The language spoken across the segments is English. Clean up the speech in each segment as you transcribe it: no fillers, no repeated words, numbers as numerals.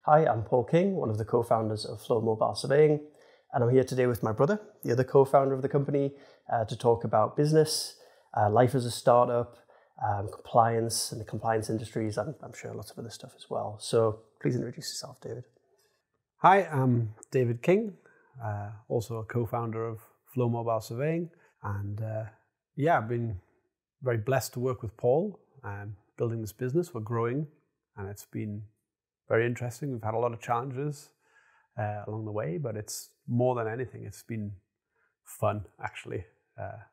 Hi, I'm Paul King, one of the co-founders of Flow Mobile Surveying, and I'm here today with my brother, the other co-founder of the company, to talk about business, life as a startup, compliance and the compliance industries, and I'm sure lots of other stuff as well. So please introduce yourself, David. Hi, I'm David King, also a co-founder of Flow Mobile Surveying, and I've been very blessed to work with Paul, building this business. We're growing, and it's been very interesting. We've had a lot of challenges along the way, but it's more than anything, it's been fun, actually.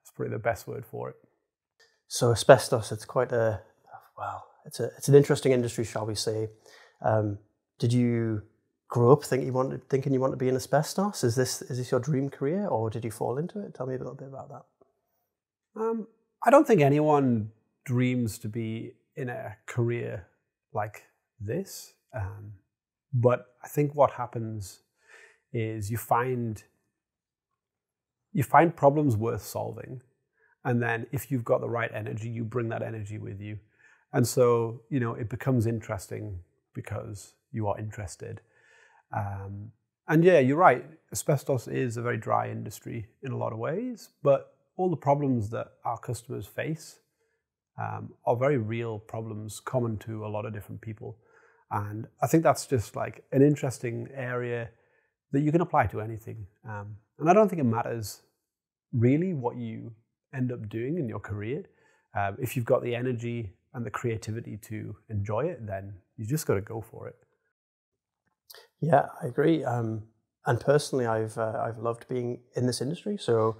It's probably the best word for it. So asbestos, it's quite it's an interesting industry, shall we say. Did you grow up thinking you wanted to be in asbestos? Is this your dream career, or did you fall into it? Tell me a little bit about that. I don't think anyone dreams to be in a career like this. But I think what happens is you find problems worth solving. And then if you've got the right energy, you bring that energy with you. And so, it becomes interesting because you are interested. And yeah, you're right. Asbestos is a very dry industry in a lot of ways, but all the problems that our customers face are very real problems common to a lot of different people. And I think that's just like an interesting area that you can apply to anything. And I don't think it matters really what you end up doing in your career. If you've got the energy and the creativity to enjoy it, then you just got to go for it. Yeah, I agree. And personally, I've loved being in this industry. So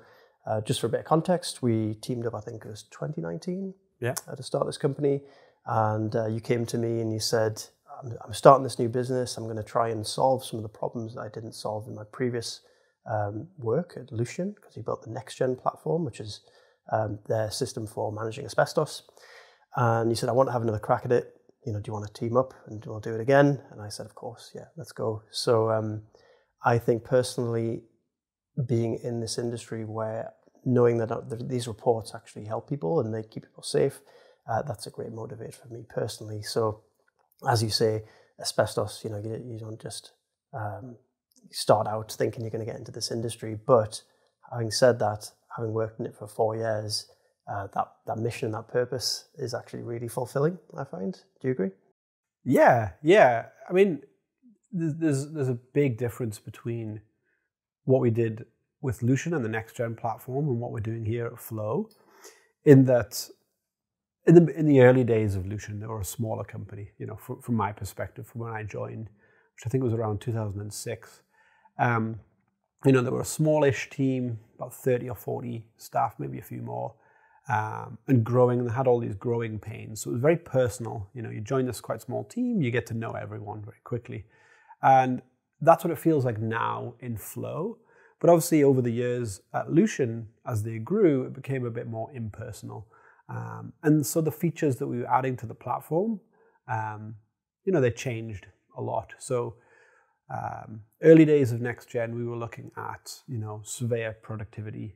just for a bit of context, we teamed up, I think it was 2019 to start this company. And you came to me and you said, I'm starting this new business. I'm going to try and solve some of the problems that I didn't solve in my previous work at Lucian, because he built the next-gen platform, which is their system for managing asbestos. And he said, I want to have another crack at it. Do you want to team up and do you want to do it again? And I said, of course, yeah, let's go. So I think personally, being in this industry where knowing that these reports actually help people and they keep people safe, that's a great motivator for me personally. So as you say, asbestos, you don't just start out thinking you're going to get into this industry. But having said that, having worked in it for 4 years, that mission and that purpose is actually really fulfilling, I find. Do you agree? Yeah. I mean, there's a big difference between what we did with Lucian and the next-gen platform and what we're doing here at Flow, in that in the early days of Lucian, they were a smaller company, from my perspective, from when I joined, which I think was around 2006. They were a smallish team, about 30 or 40 staff, maybe a few more, and growing, and they had all these growing pains. So it was very personal. You join this quite small team, you get to know everyone very quickly. And that's what it feels like now in Flow. But obviously over the years at Lucian, as they grew, it became a bit more impersonal. And so the features that we were adding to the platform, they changed a lot. So early days of next gen, we were looking at, surveyor productivity,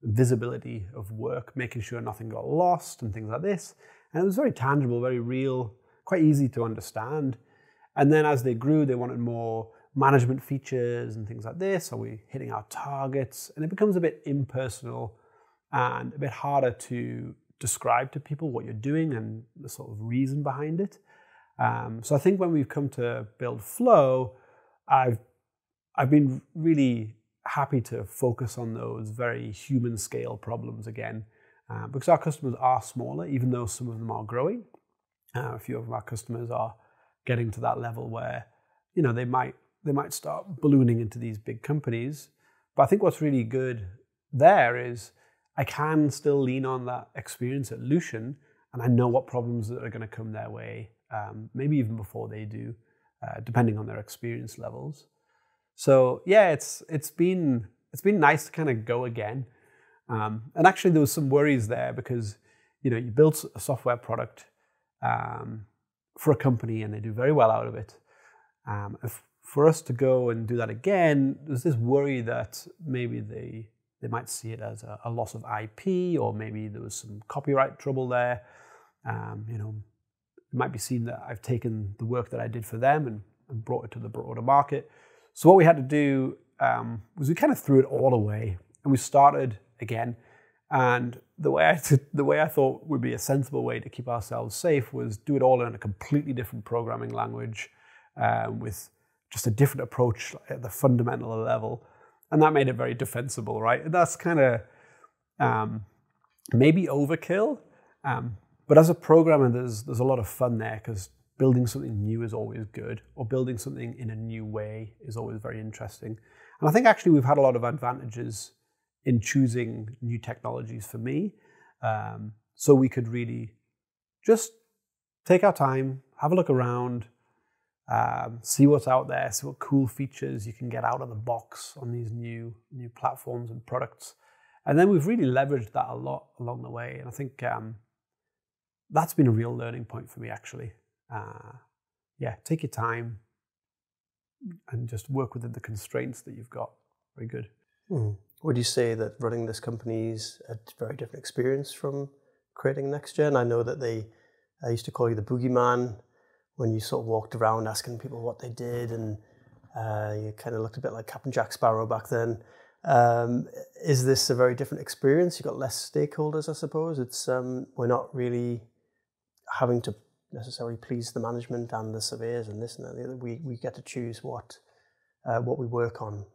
visibility of work, making sure nothing got lost and things like this. And it was very tangible, very real, quite easy to understand. And then as they grew, they wanted more management features and things like this. Are we hitting our targets? And it becomes a bit impersonal and a bit harder to describe to people what you're doing and the sort of reason behind it. So I think when we've come to build Flow, I've been really happy to focus on those very human scale problems again, because our customers are smaller, even though some of them are growing. A few of our customers are getting to that level where, they might start ballooning into these big companies. But I think what's really good there is I can still lean on that experience at Lucian, and I know what problems that are going to come their way, maybe even before they do, depending on their experience levels. So yeah, it's been nice to kind of go again. And actually there was some worries there because, you built a software product for a company and they do very well out of it. For us to go and do that again, there's this worry that maybe they might see it as a loss of IP, or maybe there was some copyright trouble there. It might be seen that I've taken the work that I did for them and and brought it to the broader market. So what we had to do was we kind of threw it all away and we started again. And the way I thought would be a sensible way to keep ourselves safe was do it all in a completely different programming language with just a different approach at the fundamental level. And that made it very defensible, right? And that's kind of maybe overkill. But as a programmer, there's a lot of fun there because building something new is always good, or building something in a new way is always very interesting. And I think actually we've had a lot of advantages in choosing new technologies for me. So we could really just take our time, have a look around, see what's out there, see what cool features you can get out of the box on these new platforms and products. And then we've really leveraged that a lot along the way. And I think that's been a real learning point for me, actually. Take your time and just work within the constraints that you've got. Very good. Would you say that running this company is a very different experience from creating next gen? I know that I used to call you the Boogeyman when you sort of walked around asking people what they did, and you kind of looked a bit like Captain Jack Sparrow back then. Is this a very different experience? You've got less stakeholders, I suppose. It's we're not really having to necessarily please the management and the surveyors and this and that. The other. We get to choose what we work on.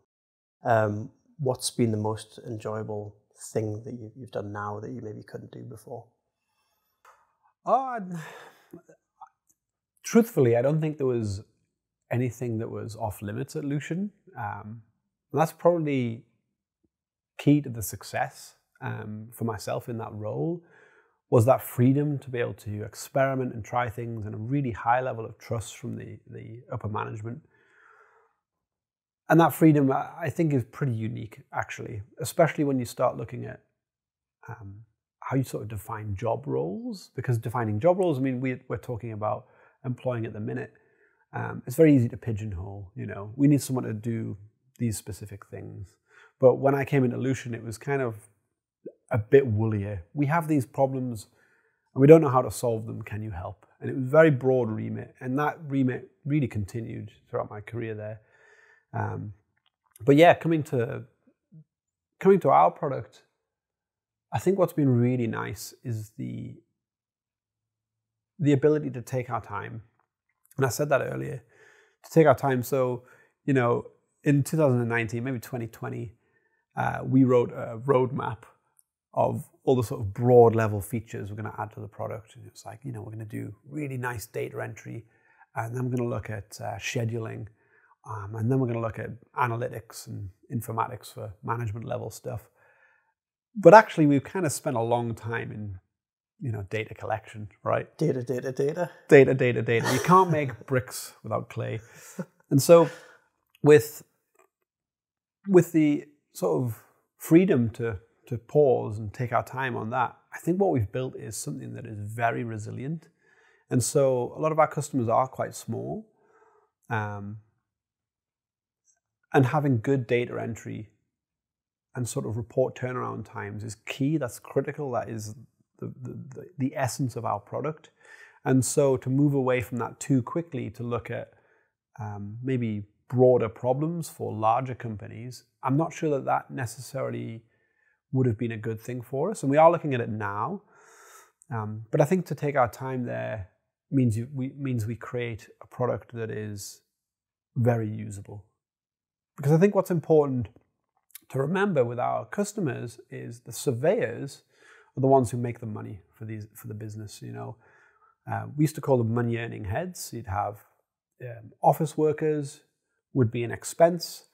What's been the most enjoyable thing that you've done now that you maybe couldn't do before? Truthfully, I don't think there was anything that was off limits at Lucian. And that's probably key to the success for myself in that role, was that freedom to be able to experiment and try things, and a really high level of trust from the upper management. And that freedom, I think, is pretty unique, actually, especially when you start looking at how you sort of define job roles. Because defining job roles, I mean, we're talking about employing at the minute. It's very easy to pigeonhole, we need someone to do these specific things. But when I came into Lucian, it was kind of a bit woollier. We have these problems and we don't know how to solve them. Can you help? And it was very broad remit. And that remit really continued throughout my career there. But yeah, coming to our product, I think what's been really nice is the ability to take our time. And I said that earlier, to take our time. So, in 2019, maybe 2020, we wrote a roadmap of all the sort of broad level features we're going to add to the product. And it's like, we're going to do really nice data entry, and then we're going to look at scheduling. And then we're going to look at analytics and informatics for management level stuff. But actually, we've kind of spent a long time in, data collection, right? Data. Data. You can't make bricks without clay. And so with the sort of freedom to pause and take our time on that, I think what we've built is something that is very resilient. And so a lot of our customers are quite small. And having good data entry and sort of report turnaround times is key. That's critical. That is the essence of our product. And so to move away from that too quickly to look at maybe broader problems for larger companies, I'm not sure that necessarily would have been a good thing for us. And we are looking at it now. But I think to take our time there means we create a product that is very usable. Because I think what's important to remember with our customers is the surveyors are the ones who make the money for the business. We used to call them money earning heads. You'd have office workers would be an expense,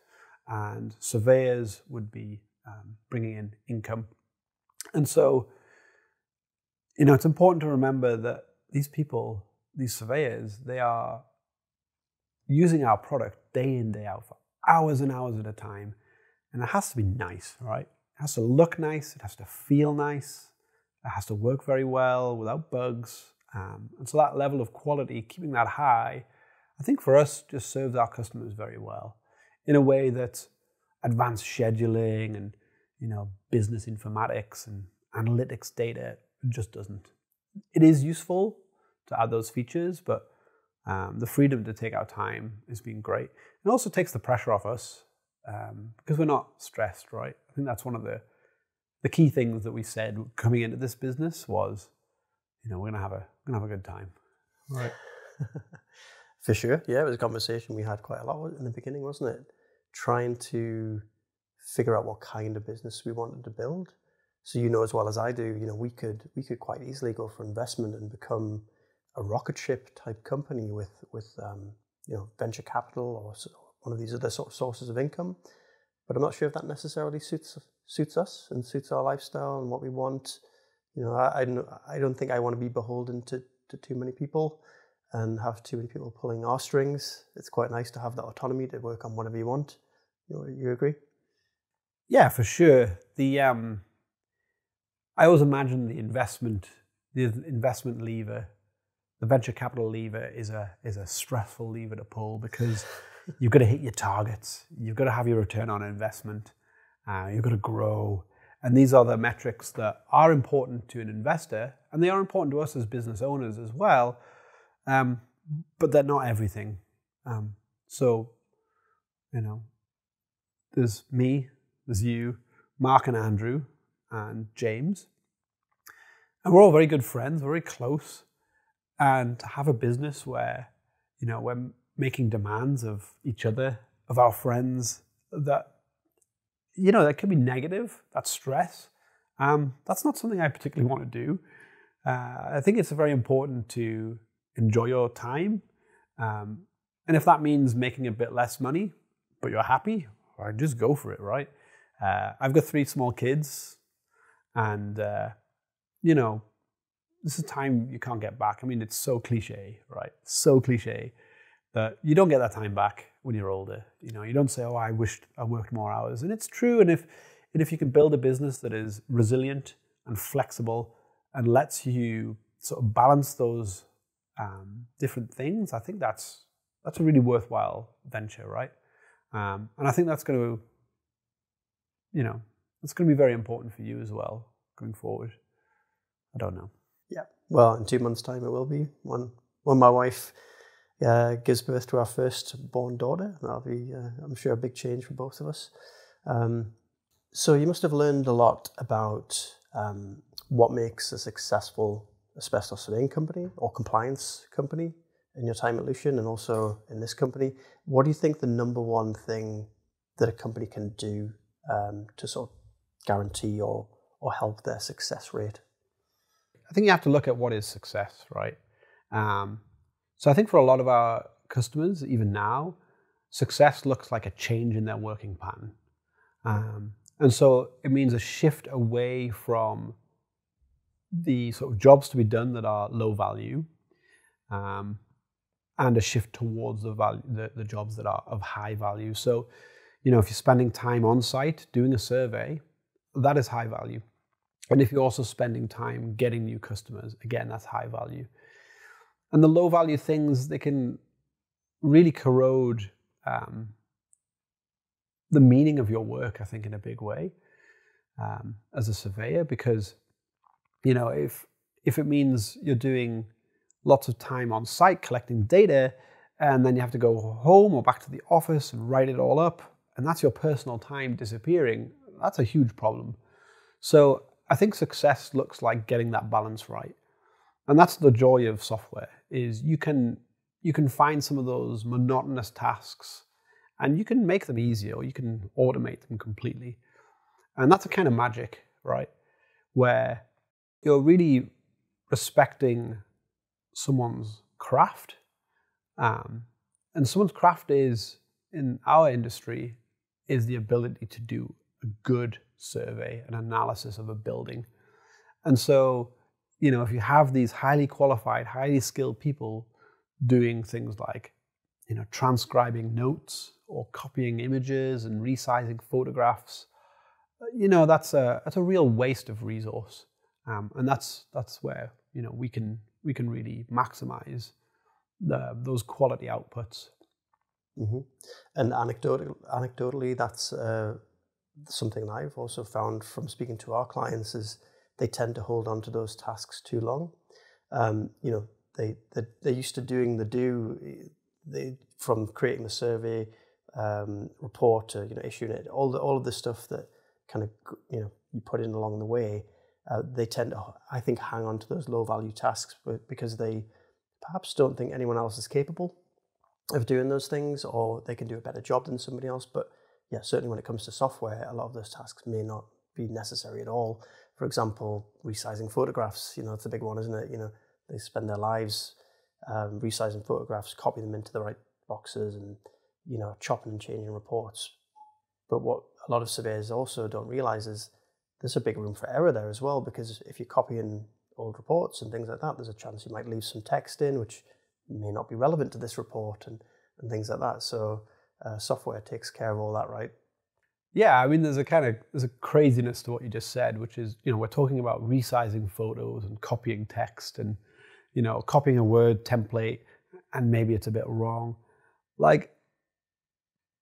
and surveyors would be bringing in income. And so, it's important to remember that these people, these surveyors, they are using our product day in, day out for hours and hours at a time. And it has to be nice, right? It has to look nice. It has to feel nice. It has to work very well without bugs. And so that level of quality, keeping that high, I think for us just serves our customers very well in a way that advanced scheduling and, business informatics and analytics data just doesn't. It is useful to add those features, but The freedom to take our time has been great. It also takes the pressure off us because we're not stressed, right? I think that's one of the key things that we said coming into this business was, we're gonna have a good time, right? For sure, yeah. It was a conversation we had quite a lot in the beginning, wasn't it? Trying to figure out what kind of business we wanted to build. So as well as I do, we could quite easily go for investment and become a rocket ship type company with venture capital or one of these other sort of sources of income. But I'm not sure if that necessarily suits us and suits our lifestyle and what we want. I don't think I want to be beholden to too many people and have too many people pulling our strings. It's quite nice to have that autonomy to work on whatever you want. You agree? Yeah, for sure. I always imagine the investment lever, the venture capital lever is a stressful lever to pull because you've got to hit your targets. You've got to have your return on investment. You've got to grow. And these are the metrics that are important to an investor, and they are important to us as business owners as well. But they're not everything. There's me, there's you, Mark and Andrew, and James. And we're all very good friends, very close. And to have a business where, we're making demands of each other, of our friends, that can be negative, that's stress. That's not something I particularly want to do. I think it's very important to enjoy your time. And if that means making a bit less money, but you're happy, well, just go for it, right? I've got 3 small kids, and this is time you can't get back. I mean, it's so cliche, right? So cliche that you don't get that time back when you're older. You don't say, "Oh, I wished I worked more hours," and it's true. And if you can build a business that is resilient and flexible and lets you sort of balance those different things, I think that's a really worthwhile venture, right? And I think that's going to, it's going to be very important for you as well going forward. I don't know. Yeah. Well, in 2 months' time, it will be when my wife gives birth to our first-born daughter. That'll be, I'm sure, a big change for both of us. So you must have learned a lot about what makes a successful asbestos surveying company or compliance company in your time at Lucian and also in this company. What do you think the number one thing that a company can do to sort of guarantee or help their success rate? I think you have to look at what is success, right? So I think for a lot of our customers, even now, success looks like a change in their working pattern. And so it means a shift away from the sort of jobs to be done that are low value, and a shift towards the jobs that are of high value. So, if you're spending time on site doing a survey, that is high value. And if you're also spending time getting new customers, again, that's high value. And the low value things, they can really corrode the meaning of your work, I think, in a big way as a surveyor, because, if it means you're doing lots of time on site collecting data, and then you have to go home or back to the office and write it all up, and that's your personal time disappearing, that's a huge problem. So I think success looks like getting that balance right. And that's the joy of software, is you can find some of those monotonous tasks and you can make them easier, or you can automate them completely. And that's a kind of magic, right? Where you're really respecting someone's craft. And someone's craft is, in our industry, is the ability to do a good survey, an analysis of a building. And so, if you have these highly qualified, highly skilled people doing things like, transcribing notes or copying images and resizing photographs, that's a real waste of resource. And that's where, we can really maximize those quality outputs. Mm-hmm. And anecdotally, that's something that I've also found from speaking to our clients is they tend to hold on to those tasks too long. they're used to doing the from creating the survey report to issuing it, all of the stuff that kind of you put in along the way. They tend to, I think, hang on to those low value tasks because they perhaps don't think anyone else is capable of doing those things, or they can do a better job than somebody else. But yeah, certainly when it comes to software, a lot of those tasks may not be necessary at all. For example, resizing photographs, it's a big one, isn't it? They spend their lives resizing photographs, copying them into the right boxes, and chopping and changing reports. But what a lot of surveyors also don't realize is there's a big room for error there as well, because if you're copying old reports and things like that, there's a chance you might leave some text in which may not be relevant to this report and things like that. So software takes care of all that, right? Yeah, I mean, there's a craziness to what you just said, which is, we're talking about resizing photos and copying text and, copying a Word template and maybe it's a bit wrong. Like,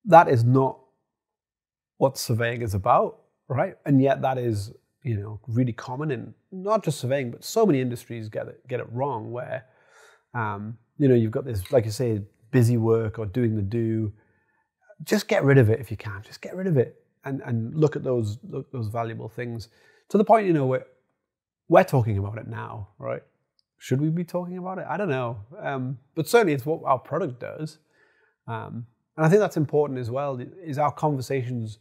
that is not what surveying is about, right? And yet that is, really common in not just surveying, but so many industries get it wrong where, you've got this, like you say, busy work or doing the do. Just get rid of it if you can. Just get rid of it and look at those valuable things to the point, we're talking about it now, right? Should we be talking about it? I don't know. But certainly it's what our product does. And I think that's important as well, is our conversations,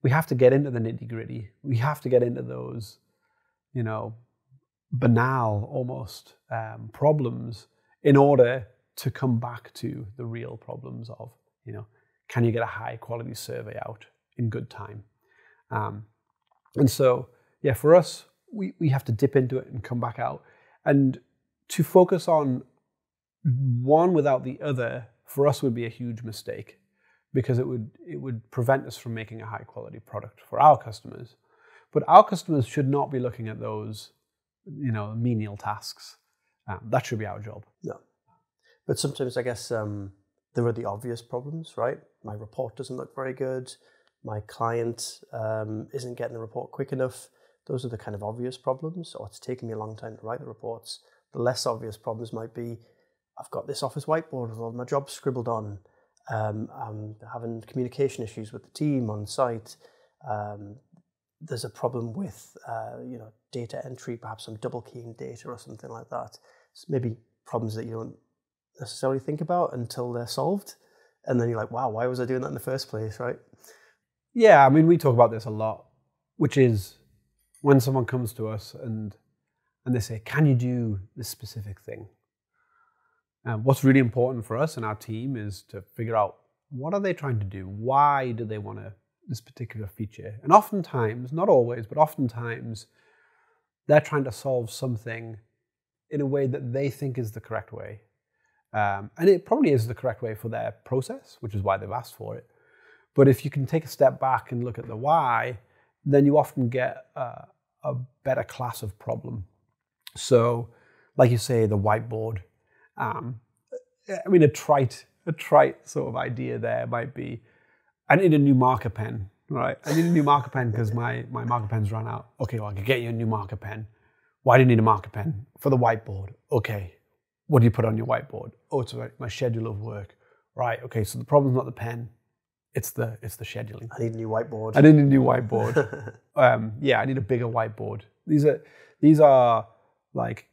we have to get into the nitty gritty. We have to get into those, banal almost problems in order to come back to the real problems of, can you get a high quality survey out in good time? And so, yeah, for us, we have to dip into it and come back out. And to focus on one without the other, for us, would be a huge mistake, because it would prevent us from making a high quality product for our customers. But our customers should not be looking at those, menial tasks. That should be our job. No. But sometimes I guess there are the obvious problems, right? My report doesn't look very good. My client isn't getting the report quick enough. Those are the kind of obvious problems, or it's taking me a long time to write the reports. The less obvious problems might be, I've got this office whiteboard with all my jobs scribbled on. I'm having communication issues with the team on site. There's a problem with data entry. Perhaps I'm double keying data or something like that. It's maybe problems that you don't necessarily think about until they're solved, and then you're like, wow, why was I doing that in the first place, right? Yeah, I mean, we talk about this a lot, which is when someone comes to us and they say, can you do this specific thing? What's really important for us and our team is to figure out, what are they trying to do? Why do they want this particular feature? And oftentimes, not always, but oftentimes, they're trying to solve something in a way that they think is the correct way. And it probably is the correct way for their process, which is why they've asked for it. But if you can take a step back and look at the why, then you often get a better class of problem. So, like you say, the whiteboard. I mean, a trite sort of idea there might be, I need a new marker pen, right? I need a new marker pen because my marker pen's run out. Okay, well, I can get you a new marker pen. Why do you need a marker pen? For the whiteboard. Okay, what do you put on your whiteboard? Oh, it's my schedule of work. Right, okay, so the problem's not the pen, it's the scheduling. I need a new whiteboard. I need a new whiteboard. Yeah, I need a bigger whiteboard. These are like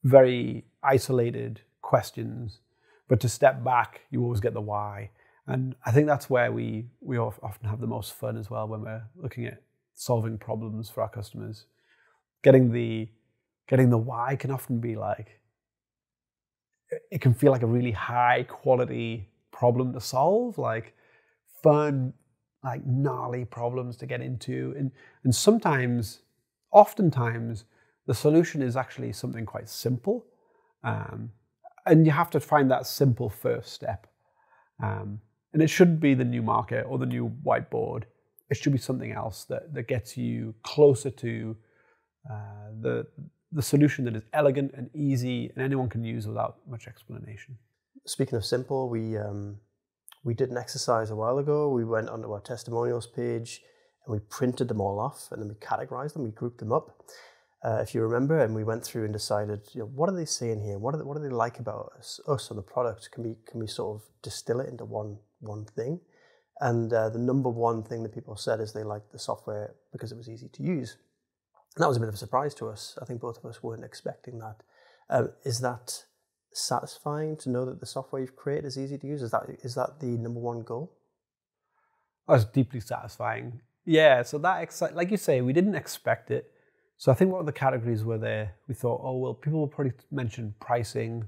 very isolated questions, but to step back, you always get the why. And I think that's where we often have the most fun as well, when we're looking at solving problems for our customers. Getting the why can often be like, it can feel like a really high quality problem to solve, like fun, like gnarly problems to get into. And sometimes, oftentimes, the solution is actually something quite simple. And you have to find that simple first step. And it shouldn't be the new marker or the new whiteboard. It should be something else that gets you closer to the solution that is elegant and easy and anyone can use without much explanation. Speaking of simple, we did an exercise a while ago. We went onto our testimonials page and we printed them all off, and then we categorized them, we grouped them up. if you remember, and we went through and decided, what are they saying here? What do they like about us or the product? Can we sort of distill it into one thing? And the number one thing that people said is they liked the software because it was easy to use. And that was a bit of a surprise to us. I think both of us weren't expecting that. Is that satisfying to know that the software you've created is easy to use? Is that the number one goal? That's deeply satisfying. Yeah, so that, like you say, we didn't expect it. So I think what the categories were there, we thought, oh, well, people will probably mention pricing,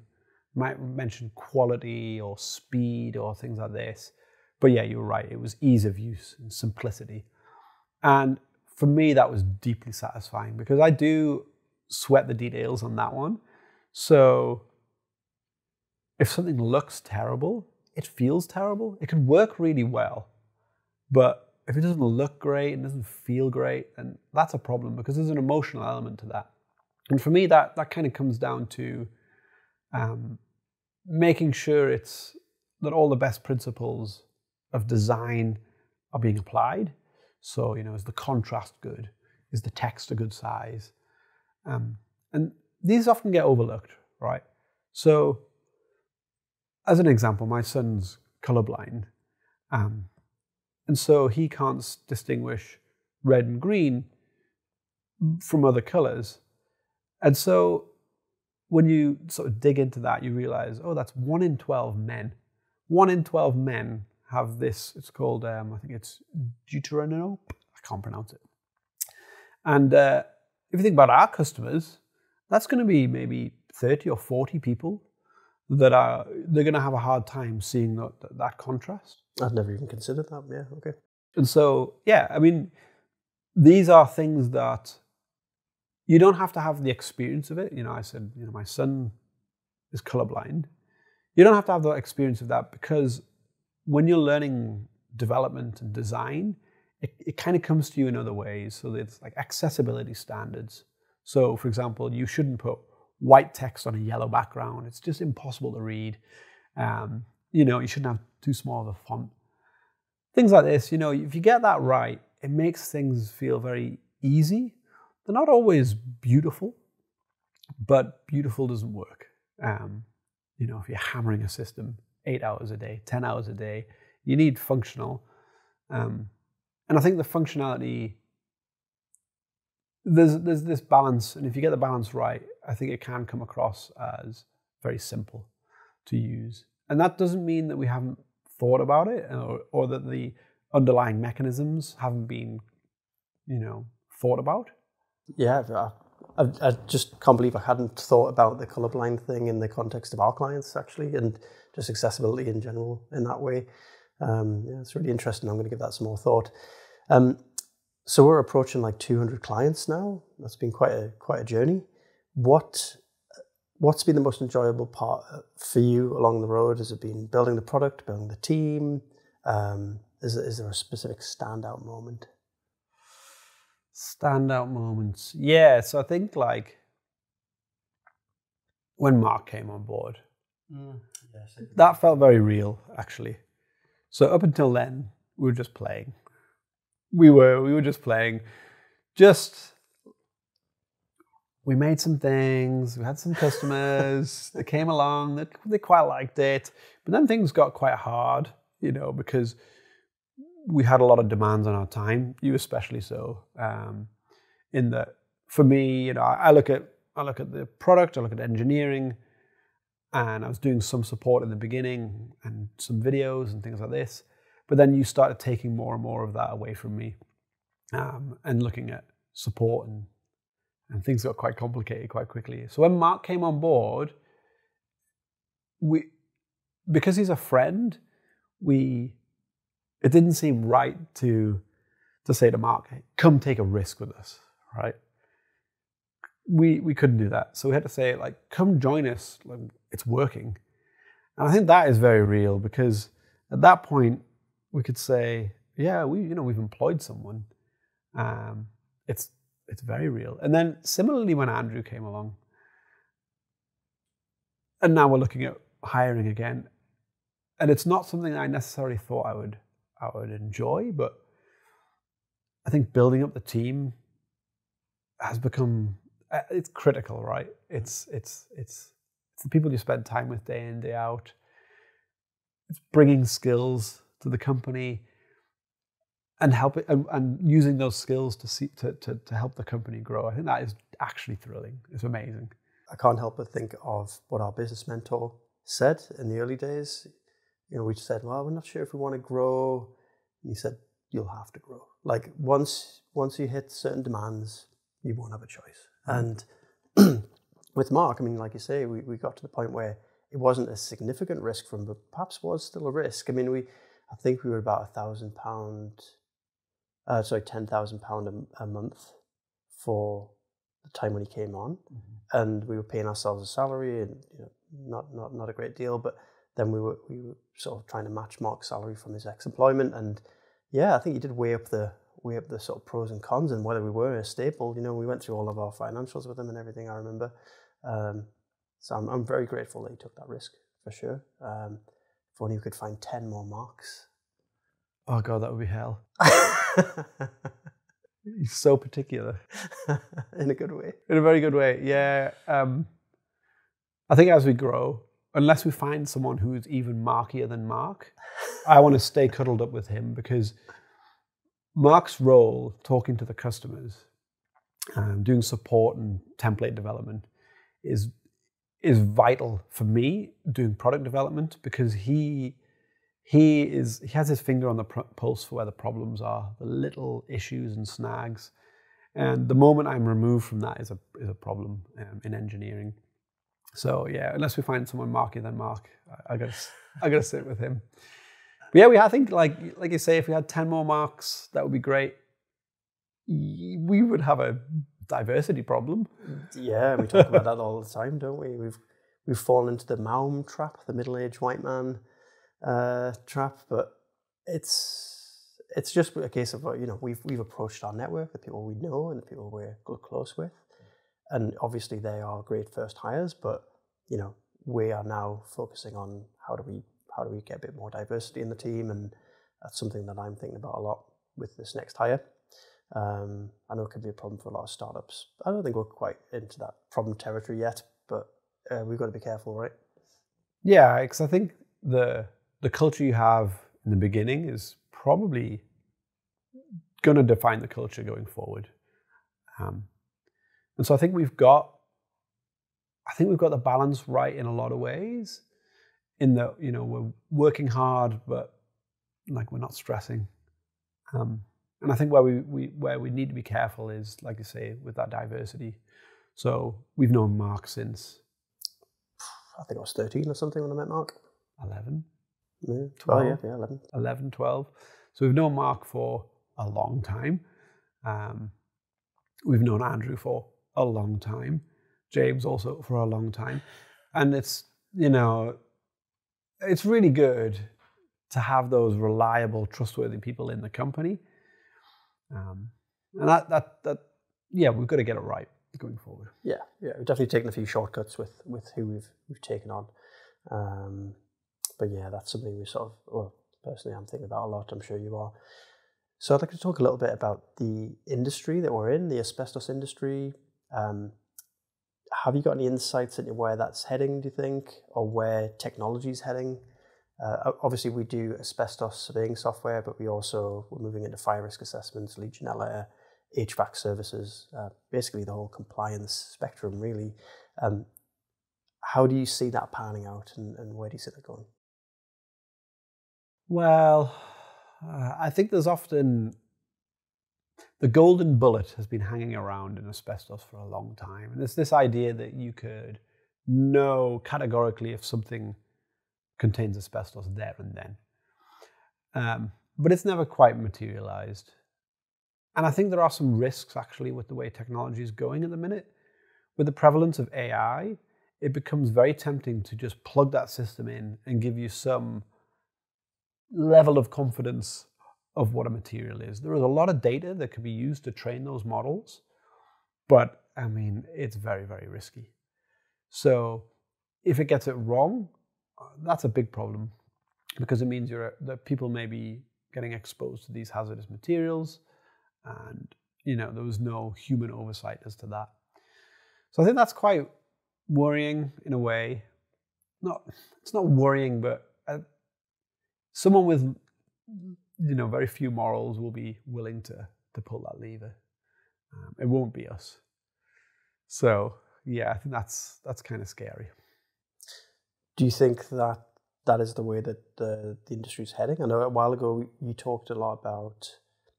might mention quality or speed or things like this. But yeah, you were right. It was ease of use and simplicity. And for me, that was deeply satisfying because I do sweat the details on that one. So if something looks terrible, it feels terrible. It can work really well. But if it doesn't look great and doesn't feel great, then that's a problem because there's an emotional element to that. And for me, that kind of comes down to making sure that all the best principles of design are being applied. So, is the contrast good? Is the text a good size? And these often get overlooked, right? So, as an example, my son's colorblind. And so he can't distinguish red and green from other colors. And so when you sort of dig into that, you realize, oh, that's 1 in 12 men. 1 in 12 men have this, it's called, I think it's deuteronomy. I can't pronounce it. And if you think about our customers, that's going to be maybe 30 or 40 people they're going to have a hard time seeing that contrast. I'd never even considered that. Yeah, okay. And so, yeah, I mean, these are things that you don't have to have the experience of it. I said, my son is colorblind. You don't have to have the experience of that because when you're learning development and design, it kind of comes to you in other ways. So it's like accessibility standards. So, for example, you shouldn't put white text on a yellow background. It's just impossible to read. You shouldn't have too small of a font. Things like this, if you get that right, it makes things feel very easy. They're not always beautiful, but beautiful doesn't work. If you're hammering a system 8 hours a day, 10 hours a day, you need functional. And I think the functionality, there's this balance, and if you get the balance right, I think it can come across as very simple to use. And that doesn't mean that we haven't thought about it or that the underlying mechanisms haven't been, thought about. Yeah, I just can't believe I hadn't thought about the colorblind thing in the context of our clients, actually, and just accessibility in general in that way. It's really interesting. I'm going to give that some more thought. So we're approaching like 200 clients now. That's been quite a journey. What's been the most enjoyable part for you along the road? Has it been building the product, building the team? Is there a specific standout moment? Standout moments. Yeah, so I think like when Mark came on board, that felt very real, actually. So up until then, we were just playing. We were just playing. We made some things, we had some customers that came along, they quite liked it. But then things got quite hard, because we had a lot of demands on our time, you especially so. In that, for me, I look at the product, I look at engineering, and I was doing some support in the beginning and some videos and things like this. But then you started taking more and more of that away from me, and looking at support and things got quite complicated quite quickly. So when Mark came on board, because he's a friend, it didn't seem right to say to Mark, hey, come take a risk with us, right? We couldn't do that. So we had to say, like, come join us. Like, it's working. And I think that is very real because at that point we could say, yeah, we've employed someone. It's very real. And then similarly when Andrew came along, and now we're looking at hiring again, and it's not something I necessarily thought I would enjoy, but I think building up the team has become, it's critical, right? It's the people you spend time with day in, day out. It's bringing skills to the company and help it, and using those skills to help the company grow. I think that is actually thrilling. It's amazing. I can't help but think of what our business mentor said in the early days. You know, we said, well, we're not sure if we want to grow. And he said, you'll have to grow. Like once you hit certain demands, you won't have a choice. And with Mark, I mean, like you say, we got to the point where it wasn't a significant risk for him, but perhaps was still a risk. I mean, I think we were about £10,000 a month for the time when he came on, and we were paying ourselves a salary, and not a great deal. But then we were sort of trying to match Mark's salary from his ex-employment, and I think he did weigh up the sort of pros and cons and whether we were a staple. We went through all of our financials with him and everything. I remember. So I'm very grateful that he took that risk, for sure. If only we could find 10 more Marks. Oh God, that would be hell. He's so particular. In a good way. In a very good way, yeah. I think as we grow, unless we find someone who's even markier than Mark, I want to stay cuddled up with him, because Mark's role, talking to the customers, doing support and template development, is vital for me, doing product development, because he has his finger on the pulse for where the problems are, the little issues and snags. And the moment I'm removed from that is a problem in engineering. So yeah, unless we find someone markier than Mark, I gotta sit with him. But yeah, I think like you say, if we had 10 more Marks, that would be great. We would have a diversity problem. Yeah, we talk about that all the time, don't we? We've fallen into the Maum trap, the middle-aged white man trap, but it's just a case of we've approached our network, the people we know and the people we're close with, and obviously they are great first hires, but we are now focusing on how do we get a bit more diversity in the team, and that's something that I'm thinking about a lot with this next hire. I know it can be a problem for a lot of startups. I don't think we're quite into that problem territory yet, but we've got to be careful, right? Yeah, because I think the culture you have in the beginning is probably going to define the culture going forward. And so I think we've got the balance right in a lot of ways, in that we're working hard, but like we're not stressing. And I think where we need to be careful is, like you say, with that diversity. So we've known Mark since, I think I was 13 or something when I met Mark. 11? Yeah, 12? Yeah, 11. 11, 12. So we've known Mark for a long time. We've known Andrew for a long time. James also for a long time. And it's really good to have those reliable, trustworthy people in the company. And we've got to get it right going forward. Yeah, we've definitely taken a few shortcuts with who we've taken on. But yeah, that's something we personally I'm thinking about a lot. I'm sure you are. So I'd like to talk a little bit about the industry that we're in, the asbestos industry. Have you got any insights into where that's heading, do you think, or where technology is heading? Obviously, we do asbestos surveying software, but we're moving into fire risk assessments, Legionella, HVAC services, basically the whole compliance spectrum, really. How do you see that panning out, and where do you see that going? Well, I think there's often the golden bullet has been hanging around in asbestos for a long time. And there's this idea that you could know categorically if something contains asbestos there and then. But it's never quite materialized. And I think there are some risks actually with the way technology is going at the minute. With the prevalence of AI, it becomes very tempting to just plug that system in and give you some level of confidence of what a material is. There is a lot of data that could be used to train those models, but I mean, it's very, very risky. So if it gets it wrong, that's a big problem, because it means that people may be getting exposed to these hazardous materials, and there was no human oversight as to that. So I think that's quite worrying in a way. It's not worrying, but someone with very few morals will be willing to pull that lever. It won't be us. So yeah, I think that's kind of scary. Do you think that is the way that the industry is heading? I know a while ago you talked a lot about,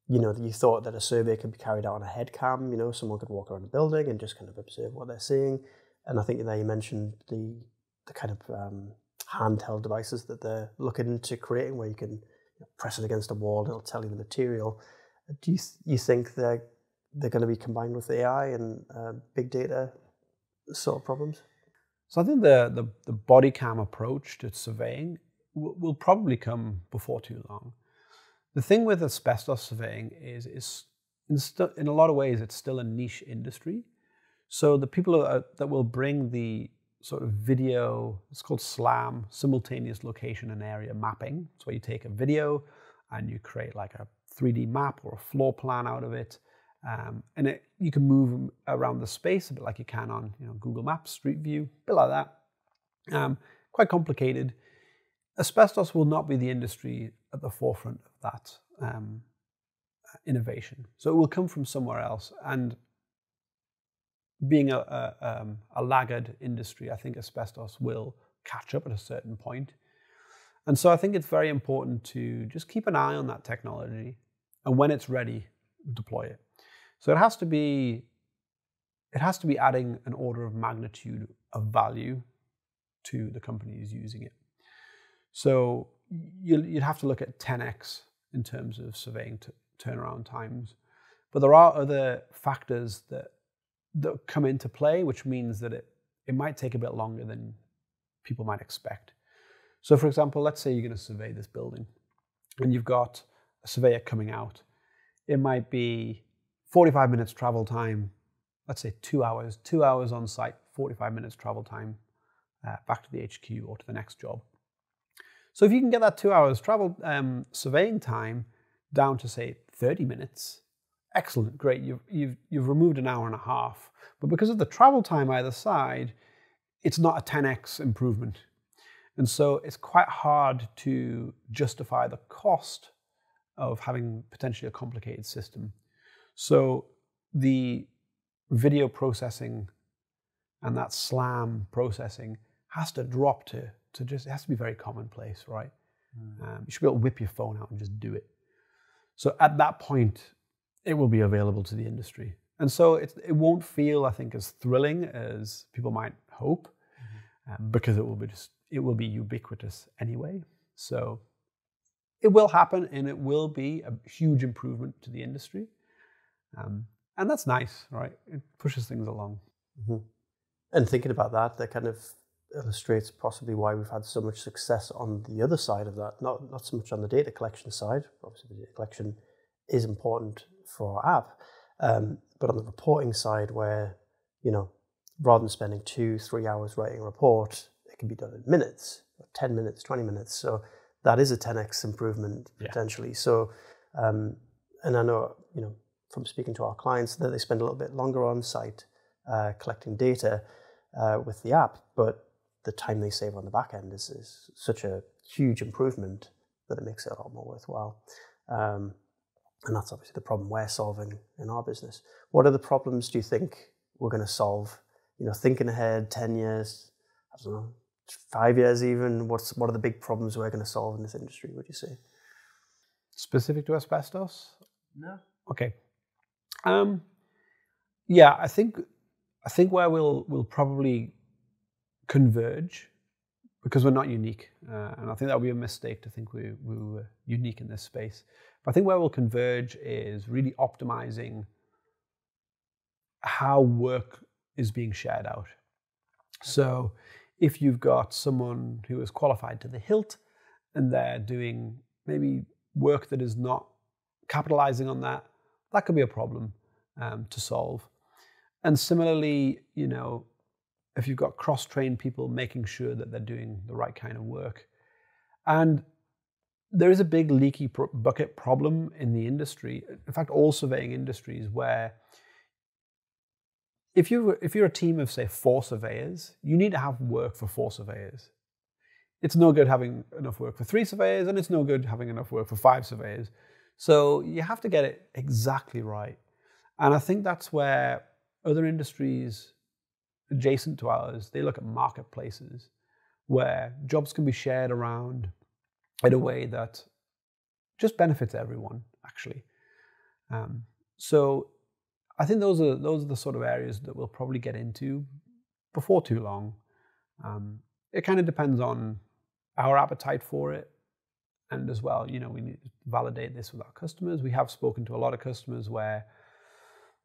that you thought that a survey could be carried out on a head cam. Someone could walk around a building and just kind of observe what they're seeing. And I think there you mentioned the kind of handheld devices that they're looking into creating, where you can press it against a wall and it'll tell you the material. Do you think they're going to be combined with AI and big data sort of problems? So I think the body cam approach to surveying will probably come before too long. The thing with asbestos surveying is in a lot of ways it's still a niche industry. So the people that will bring the sort of video, it's called SLAM, simultaneous location and area mapping. So you take a video and you create like a 3D map or a floor plan out of it. And you can move around the space a bit like you can on Google Maps, Street View, a bit like that. Quite complicated. Asbestos will not be the industry at the forefront of that innovation. So it will come from somewhere else. And being a laggard industry, I think asbestos will catch up at a certain point. And so I think it's very important to just keep an eye on that technology, and when it's ready, deploy it. So it has to be adding an order of magnitude of value to the company who's using it. So you'd have to look at 10x in terms of surveying turnaround times. But there are other factors that come into play, which means that it might take a bit longer than people might expect. So for example, let's say you're going to survey this building and you've got a surveyor coming out. It might be 45 minutes travel time, let's say 2 hours on site, 45 minutes travel time back to the HQ or to the next job. So if you can get that 2 hours travel surveying time down to say 30 minutes, excellent, great. You've removed an hour and a half, but because of the travel time either side, it's not a 10x improvement. And so it's quite hard to justify the cost of having potentially a complicated system. So the video processing and that SLAM processing has to drop to just, it has to be very commonplace, right? You should be able to whip your phone out and just do it. So at that point, it will be available to the industry. And so it won't feel, I think, as thrilling as people might hope, because it will be ubiquitous anyway. So it will happen, and it will be a huge improvement to the industry. And that's nice, right? It pushes things along. Mm-hmm. And thinking about that kind of illustrates possibly why we've had so much success on the other side of that. Not so much on the data collection side. Obviously, the data collection is important for our app, but on the reporting side, where rather than spending 2-3 hours writing a report, it can be done in minutes, 10 minutes, 20 minutes. So that is a 10x improvement potentially. So, and I know from speaking to our clients that they spend a little bit longer on site collecting data with the app, but the time they save on the back end is such a huge improvement that it makes it a lot more worthwhile. And that's obviously the problem we're solving in our business. What other problems do you think we're going to solve? Thinking ahead 10 years, I don't know, 5 years even, what are the big problems we're going to solve in this industry, would you say? Specific to asbestos? No. Okay. Yeah, I think where we'll probably converge, because we're not unique, and I think that would be a mistake to think we were unique in this space. But I think where we'll converge is really optimizing how work is being shared out. So if you've got someone who is qualified to the hilt and they're doing maybe work that is not capitalizing on that could be a problem to solve. And similarly, if you've got cross-trained people, making sure that they're doing the right kind of work. And there is a big leaky bucket problem in the industry. In fact, all surveying industries, where if you're a team of, say, 4 surveyors, you need to have work for 4 surveyors. It's no good having enough work for 3 surveyors, and it's no good having enough work for 5 surveyors. So you have to get it exactly right. And I think that's where other industries adjacent to ours, they look at marketplaces where jobs can be shared around in a way that just benefits everyone, actually. So I think those are the sort of areas that we'll probably get into before too long. It kind of depends on our appetite for it, and as well, we need to validate this with our customers. We have spoken to a lot of customers where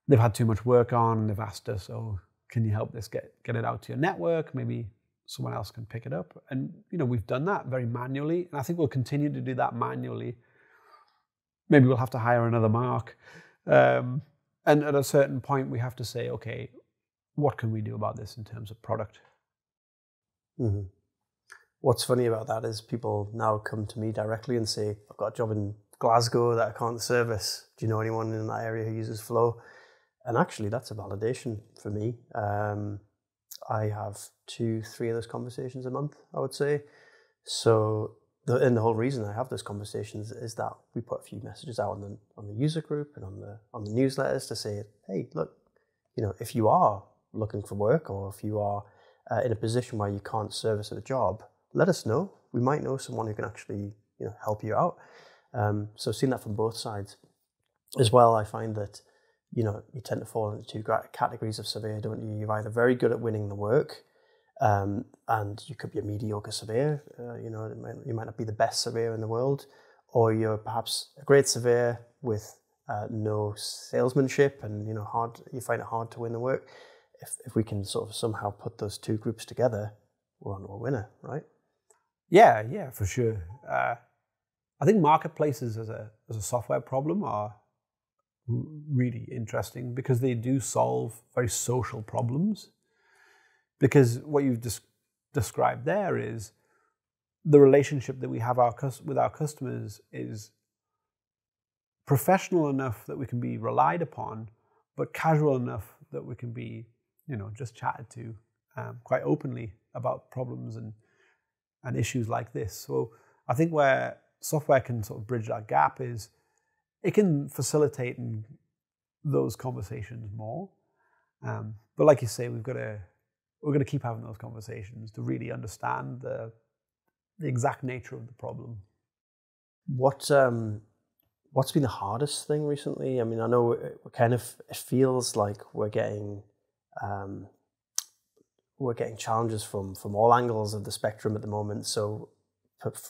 they've had too much work on, and they've asked us, "Oh, can you help this get it out to your network? Maybe someone else can pick it up." And we've done that very manually, and I think we'll continue to do that manually. Maybe we'll have to hire another Mark. And at a certain point, we have to say, okay, what can we do about this in terms of product? Mm-hmm. What's funny about that is people now come to me directly and say, I've got a job in Glasgow that I can't service. Do you know anyone in that area who uses Flow? And actually, that's a validation for me. I have 2-3 of those conversations a month, I would say. So, the whole reason I have those conversations is that we put a few messages out on the user group and on the newsletters to say, hey, look, if you are looking for work, or if you are in a position where you can't service a job, let us know. We might know someone who can actually help you out. So I've seen that from both sides. As well, I find that you tend to fall into 2 categories of surveyor, don't you? You're either very good at winning the work, and you could be a mediocre surveyor. You might not be the best surveyor in the world, or you're perhaps a great surveyor with no salesmanship, and you find it hard to win the work. If we can sort of somehow put those 2 groups together, we're on to a winner, right? Yeah, for sure. I think marketplaces as a software problem are really interesting because they do solve very social problems. Because what you've described there is the relationship that we have with our customers is professional enough that we can be relied upon, but casual enough that we can be, just chatted to quite openly about problems and issues like this. So I think where software can sort of bridge that gap is it can facilitate those conversations more. But like you say, we're going to keep having those conversations to really understand the exact nature of the problem. What's been the hardest thing recently? I mean, I know it feels like we're getting challenges from all angles of the spectrum at the moment. So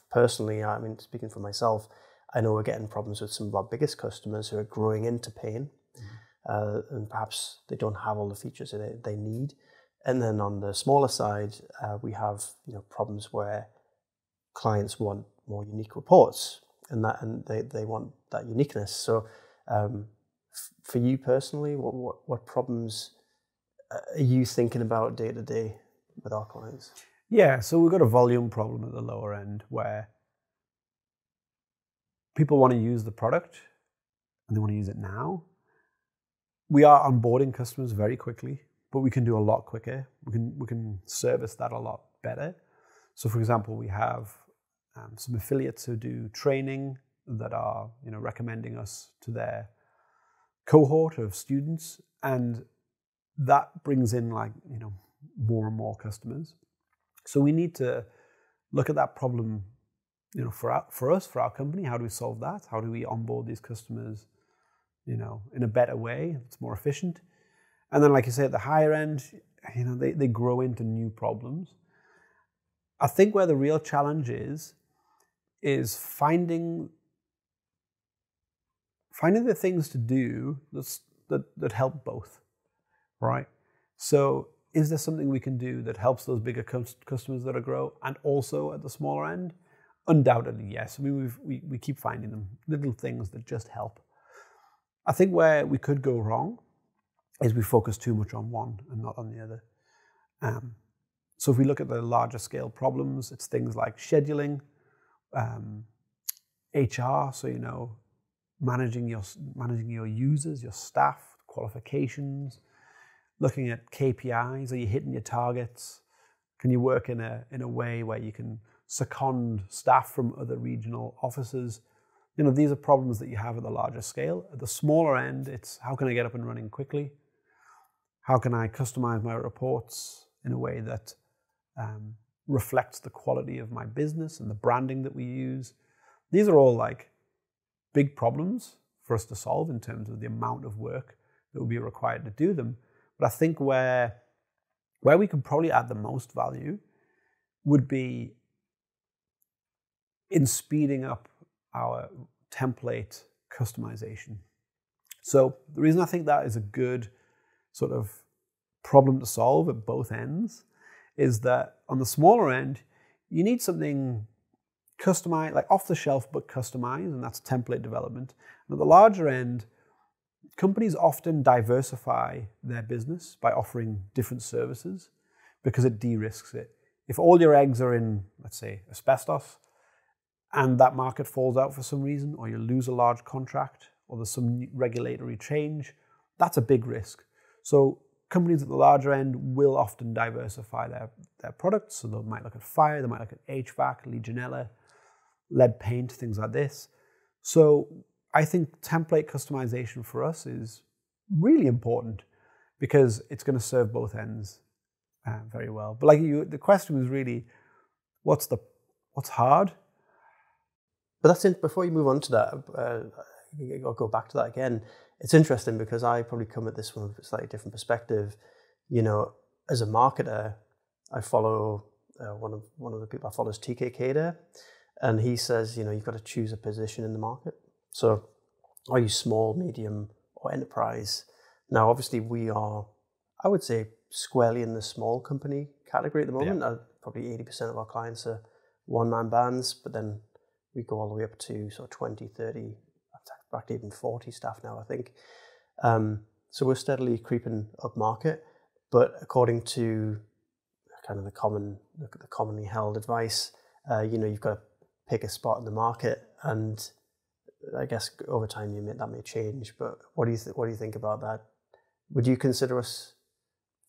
personally, I mean, speaking for myself, I know we're getting problems with some of our biggest customers who are growing into pain, and perhaps they don't have all the features that they need. And then on the smaller side, we have problems where clients want more unique reports, and they want that uniqueness. So, for you personally, what problems are you thinking about day to day with our clients? Yeah, so we've got a volume problem at the lower end where people want to use the product and they want to use it now. We are onboarding customers very quickly, but we can do a lot quicker. We can service that a lot better. So, for example, we have some affiliates who do training that are recommending us to their cohort of students, and that brings in more and more customers. So we need to look at that problem, for us, for our company. How do we solve that? How do we onboard these customers, in a better way? It's more efficient. And then, like you say, at the higher end, they grow into new problems. I think where the real challenge is finding the things to do that help both, right? So is there something we can do that helps those bigger customers that are grow, and also at the smaller end? Undoubtedly, yes. I mean, we keep finding them, little things that just help. I think where we could go wrong is we focus too much on one and not on the other. So if we look at the larger scale problems, it's things like scheduling, HR, so managing your users, your staff, qualifications, looking at KPIs. Are you hitting your targets? Can you work in a way where you can second staff from other regional offices? These are problems that you have at the larger scale. At the smaller end, it's how can I get up and running quickly? How can I customize my reports in a way that reflects the quality of my business and the branding that we use? These are all like big problems for us to solve in terms of the amount of work that will be required to do them. But I think where we could probably add the most value would be in speeding up our template customization. So the reason I think that is a good sort of problem to solve at both ends is that on the smaller end, you need something customized, like off the shelf, but customized, and that's template development. And at the larger end, companies often diversify their business by offering different services because it de-risks it. If all your eggs are in, let's say, asbestos, and that market falls out for some reason, or you lose a large contract, or there's some regulatory change, that's a big risk. So companies at the larger end will often diversify their products. So they might look at fire, they might look at HVAC, Legionella, lead paint, things like this. So I think template customization for us is really important because it's going to serve both ends very well. But the question was really, what's hard? But that's it. Before you move on to that, I'll go back to that again. It's interesting because I probably come at this from a slightly different perspective. As a marketer, I follow one of the people I follow is TK Kader, and he says, you've got to choose a position in the market. So, are you small, medium, or enterprise? Now, obviously, we are, I would say, squarely in the small company category at the moment. Yeah. Probably 80% of our clients are one-man bands, but then we go all the way up to sort of 20, 30, practically even 40 staff now, I think. So we're steadily creeping up market, but according to kind of the commonly held advice, you've got to pick a spot in the market, and I guess over time that may change. But what do you think about that? Would you consider us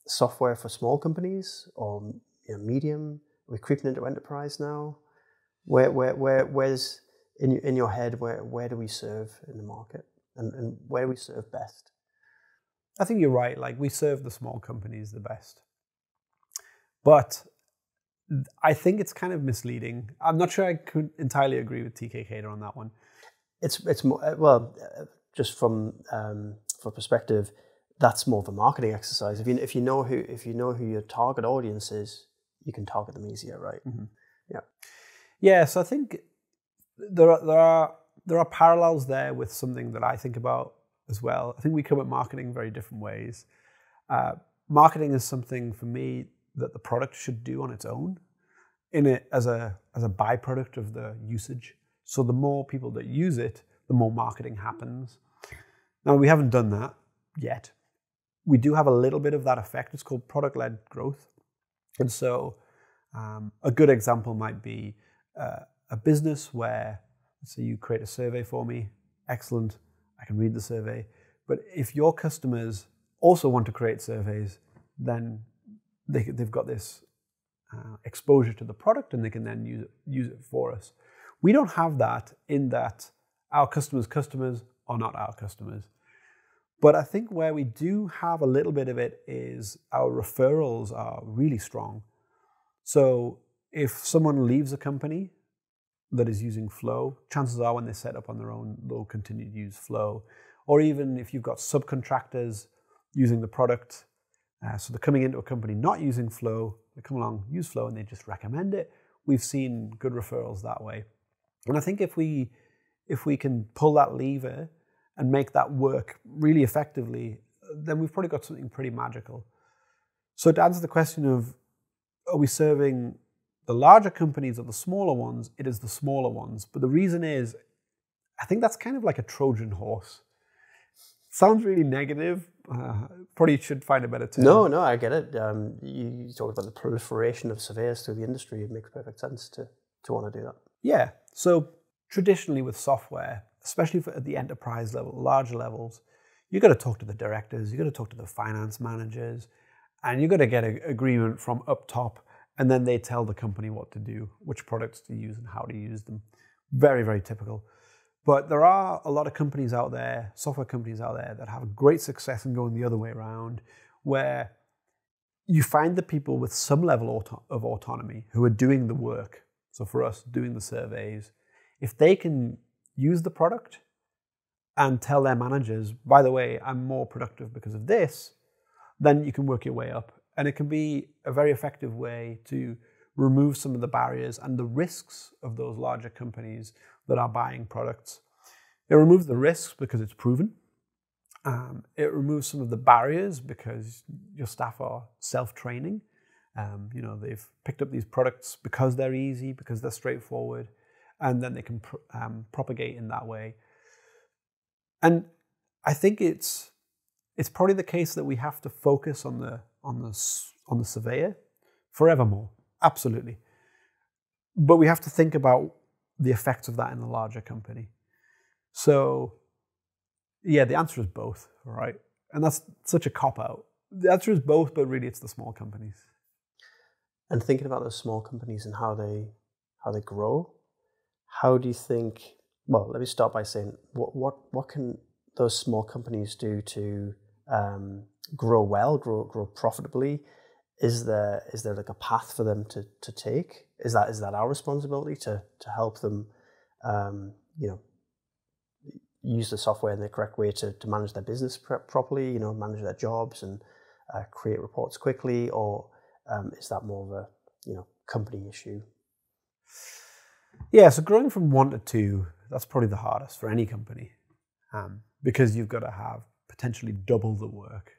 software for small companies or medium? Are we creeping into enterprise now? Where's in your head where do we serve in the market, and where do we serve best? I think you're right. Like, we serve the small companies the best, but I think it's kind of misleading. I'm not sure I could entirely agree with TK Kader on that one. It's more just from perspective, that's more of a marketing exercise. If you know who your target audience is, you can target them easier, right? Mm-hmm. Yeah. Yeah. So I think there are parallels there with something that I think about as well. I think we come at marketing very different ways. Marketing is something for me that the product should do on its own, in it as a byproduct of the usage. So the more people that use it, the more marketing happens. Now, we haven't done that yet. We do have a little bit of that effect. It's called product-led growth. And so a good example might be a business where, let's say you create a survey for me. Excellent. I can read the survey. But if your customers also want to create surveys, then they've got this exposure to the product, and they can then use it for us. We don't have that, in that our customers' customers are not our customers. But I think where we do have a little bit of it is our referrals are really strong. So if someone leaves a company that is using Flow, chances are when they set up on their own, they'll continue to use Flow. Or even if you've got subcontractors using the product, so they're coming into a company not using Flow, they come along, use Flow, and they just recommend it. We've seen good referrals that way. And I think if we can pull that lever and make that work really effectively, then we've probably got something pretty magical. So to answer the question of, are we serving the larger companies or the smaller ones? It is the smaller ones. But the reason is, I think that's kind of like a Trojan horse. Sounds really negative. Probably should find a better term. No, I get it. You talk about the proliferation of surveyors through the industry. It makes perfect sense to want to do that. Yeah. So traditionally with software, especially at the enterprise level, larger levels, you've got to talk to the directors, you've got to talk to the finance managers, and you've got to get an agreement from up top, and then they tell the company what to do, which products to use and how to use them. Very, very typical. But there are a lot of companies out there, software companies out there, that have great success in going the other way around, where you find the people with some level of autonomy who are doing the work. So for us, doing the surveys, if they can use the product and tell their managers, by the way, I'm more productive because of this, then you can work your way up. And it can be a very effective way to remove some of the barriers and the risks of those larger companies that are buying products. It removes the risks because it's proven. It removes some of the barriers because your staff are self-training. They've picked up these products because they're easy, because they're straightforward, and then they can propagate in that way. And I think it's probably the case that we have to focus on the surveyor forevermore. Absolutely. But we have to think about the effects of that in the larger company. So, yeah, the answer is both, right? And that's such a cop-out. The answer is both, but really it's the small companies. And thinking about those small companies and how they grow, how do you think, well, let me start by saying, what can those small companies do to grow well, grow profitably? Is there like a path for them to take? Is that our responsibility to help them, use the software in the correct way to manage their business properly, manage their jobs and create reports quickly, or is that more of a company issue? Yeah, so growing from 1 to 2, that's probably the hardest for any company, because you've got to have potentially double the work.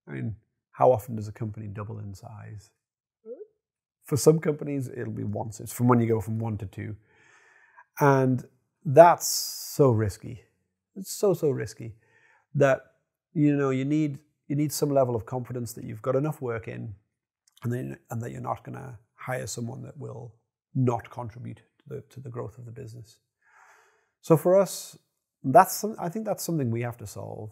I mean, how often does a company double in size? For some companies, it'll be once. It's from when you go from 1 to 2. And that's so risky. It's so risky that, you need some level of confidence that you've got enough work in, and that you're not going to hire someone that will not contribute to the growth of the business. So for us, I think that's something we have to solve.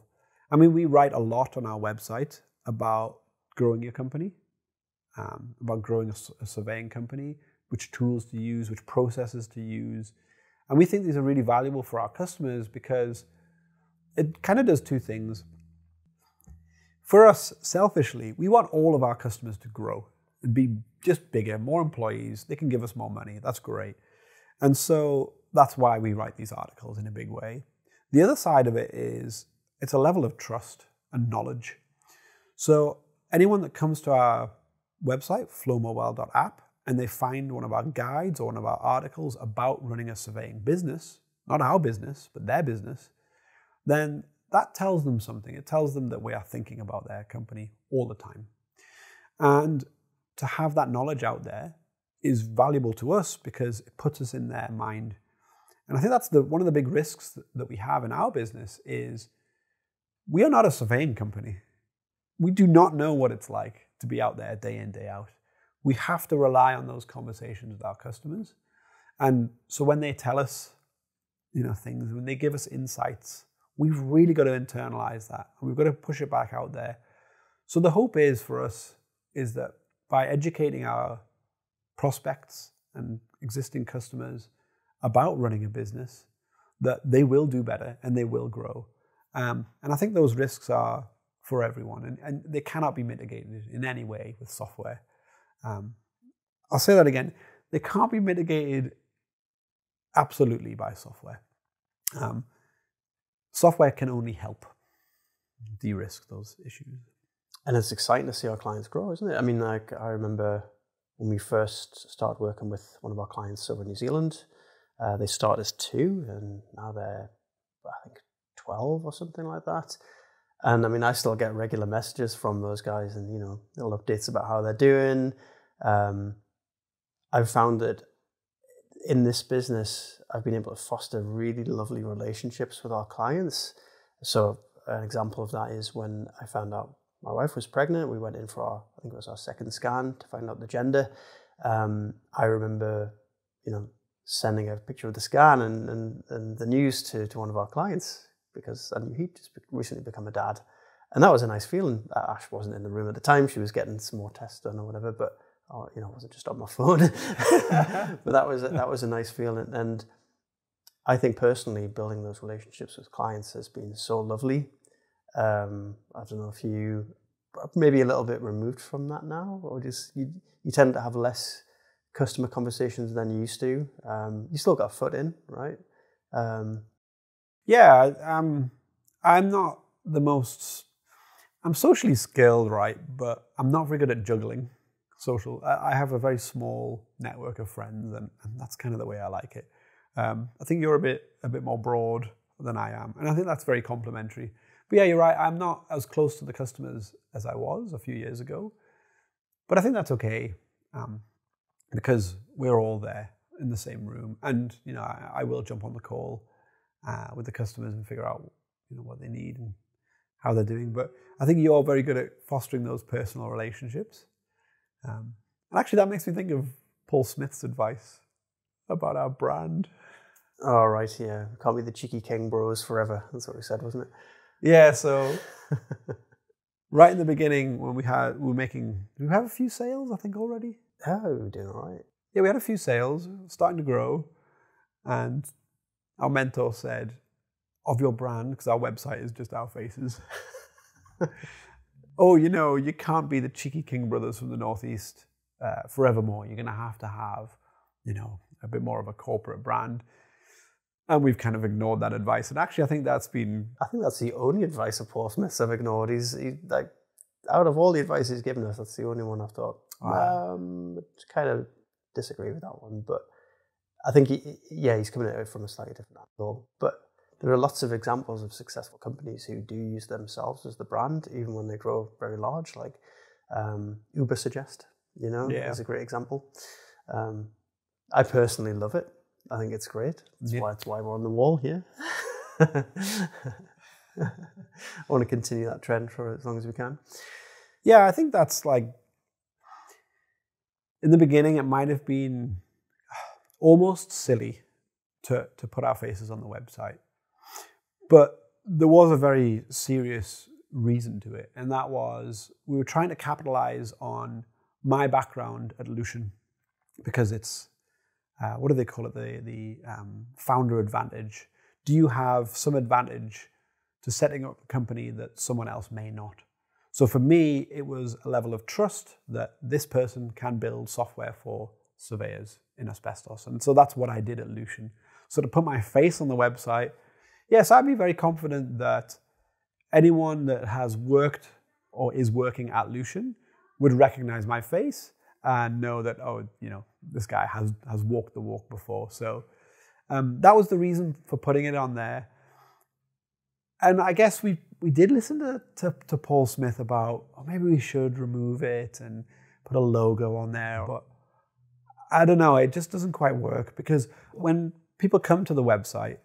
I mean, we write a lot on our website about growing your company, about growing a surveying company, which tools to use, which processes to use. And we think these are really valuable for our customers because it kind of does two things. For us, selfishly, we want all of our customers to grow and be just bigger, more employees. They can give us more money. That's great. And so that's why we write these articles in a big way. The other side of it is it's a level of trust and knowledge. So anyone that comes to our website, flowmobile.app, and they find one of our guides or one of our articles about running a surveying business, not our business, but their business, then that tells them something. It tells them that we are thinking about their company all the time. And to have that knowledge out there is valuable to us because it puts us in their mind. And I think that's one of the big risks that we have in our business is we are not a surveying company. We do not know what it's like to be out there day in, day out. We have to rely on those conversations with our customers. And so when they tell us, things, when they give us insights, we've really got to internalize that. And we've got to push it back out there. So the hope is for us is that by educating our prospects and existing customers about running a business, that they will do better and they will grow. And I think those risks are for everyone, and they cannot be mitigated in any way with software. I'll say that again. They can't be mitigated absolutely by software. Software can only help de-risk those issues. And it's exciting to see our clients grow, isn't it? I mean, I remember when we first started working with one of our clients over in New Zealand, they started as 2 and now they're, I think, 12 or something like that. And I mean, I still get regular messages from those guys and, little updates about how they're doing. I've found that in this business, I've been able to foster really lovely relationships with our clients. So an example of that is when I found out my wife was pregnant, we went in for I think it was our second scan to find out the gender. I remember, sending a picture of the scan and the news to one of our clients, because I knew he'd just recently become a dad. And that was a nice feeling. Ash wasn't in the room at the time. She was getting some more tests done or whatever, but I wasn't just on my phone. But that was a nice feeling. And I think personally, building those relationships with clients has been so lovely. I don't know if you maybe a little bit removed from that now, or just you tend to have less customer conversations than you used to. You still got a foot in, right? I'm not the most. I'm socially skilled, right? But I'm not very good at juggling social. I have a very small network of friends, and that's kind of the way I like it. I think you're a bit more broad than I am, and I think that's very complimentary. But yeah, you're right. I'm not as close to the customers as I was a few years ago, but I think that's okay because we're all there in the same room, and I will jump on the call with the customers and figure out what they need and how they're doing. But I think you're very good at fostering those personal relationships. And actually, that makes me think of Paul Smith's advice about our brand. Oh, right, yeah. Can't be the cheeky king bros forever. That's what we said, wasn't it? Yeah, so right in the beginning when we have a few sales, I think, already? Oh, we're doing all right. Yeah, we had a few sales, starting to grow. And our mentor said, of your brand, because our website is just our faces. Oh, you can't be the cheeky king brothers from the Northeast forevermore. You're going to have, a bit more of a corporate brand. And we've kind of ignored that advice. And actually, I think that's the only advice of Paul Smith's I've ignored. He's like, out of all the advice he's given us, that's the only one I've thought, kind of disagree with that one. But I think he's coming at it from a slightly different angle. But there are lots of examples of successful companies who do use themselves as the brand, even when they grow very large, like Uber Suggest, is a great example. I personally love it. I think it's great. That's why we're on the wall here. I want to continue that trend for as long as we can. Yeah, I think that's like, in the beginning, it might have been almost silly to put our faces on the website. But there was a very serious reason to it, and that was we were trying to capitalize on my background at Lucian, because it's, what do they call it, the founder advantage. Do you have some advantage to setting up a company that someone else may not? So for me, it was a level of trust that this person can build software for surveyors in asbestos. And so that's what I did at Lucian. So to put my face on the website, yes, I'd be very confident that anyone that has worked or is working at Lucian would recognize my face and know that, this guy has walked the walk before. So that was the reason for putting it on there. And I guess we did listen to Paul Smith about, maybe we should remove it and put a logo on there. But I don't know, it just doesn't quite work, because when people come to the website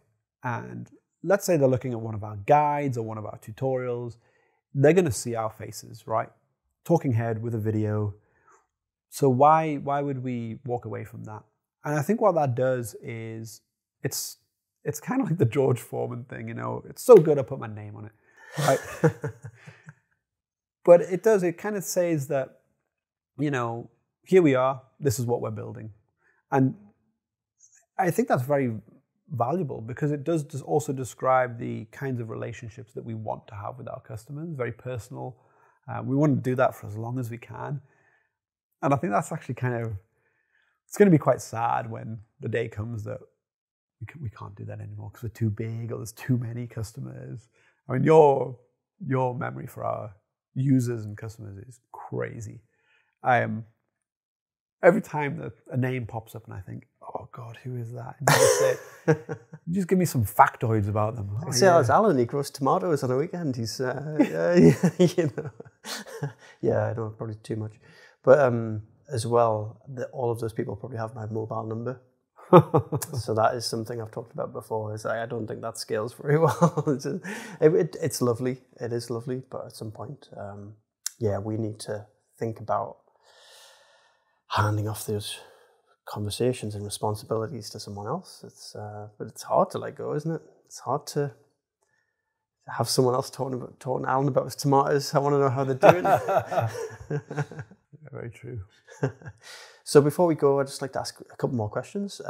and let's say they're looking at one of our guides or one of our tutorials, they're going to see our faces, right? Talking head with a video. So why would we walk away from that? And I think what that does is it's kind of like the George Foreman thing, It's so good I put my name on it, right? But it kind of says that, here we are, this is what we're building. And I think that's very valuable, because it does also describe the kinds of relationships that we want to have with our customers, very personal. We want to do that for as long as we can. And I think that's actually it's going to be quite sad when the day comes that we can't do that anymore because we're too big or there's too many customers. I mean, your memory for our users and customers is crazy. Every time that a name pops up and I think, oh God, who is that? And you just give me some factoids about them. It's Alan, he grows tomatoes on a weekend. He's, yeah, I know, probably too much. But as well, all of those people probably have my mobile number. So that is something I've talked about before, is I don't think that scales very well. It's lovely. It is lovely. But at some point, we need to think about handing off those conversations and responsibilities to someone else. But it's hard to let go, isn't it? It's hard to have someone else talking to Alan about his tomatoes. I want to know how they're doing. Very true. So before we go, I'd just like to ask a couple more questions.